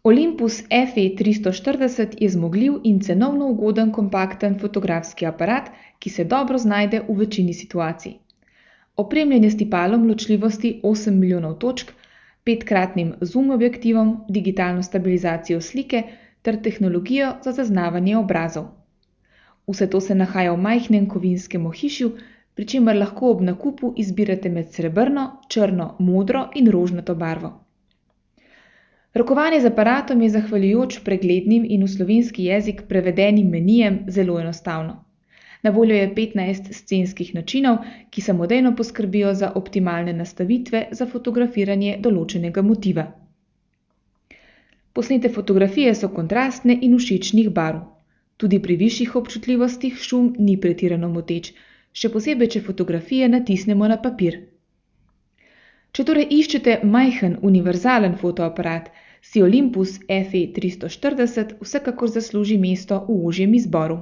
Olympus FE340 je zmogljiv in cenovno ugoden kompakten fotografski aparat, ki se dobro znajde v večini situacij. Opremljen je s tipalom ločljivosti 8 milijonov točk, 5-kratnim zoom objektivom, digitalno stabilizacijo slike ter tehnologijo za zaznavanje obrazov. Vse to se nahaja v majhnem kovinskem ohišju, pri čemer lahko ob nakupu izbirate med srebrno, črno, modro in rožnato barvo. Rokovanje z aparatom je zahvaljujoč preglednim in v slovenski jezik prevedenim menijem zelo enostavno. Na voljo je 15 scenskih načinov, ki samodejno poskrbijo za optimalne nastavitve za fotografiranje določenega motiva. Posnete fotografije so kontrastne in všečnih barv. Tudi pri višjih občutljivostih šum ni pretirano moteč, še posebej, če fotografije natisnemo na papir. Če torej iščete majhen, univerzalen fotoaparat, si Olympus FE340 vsekakor zasluži mesto v ožjem izboru.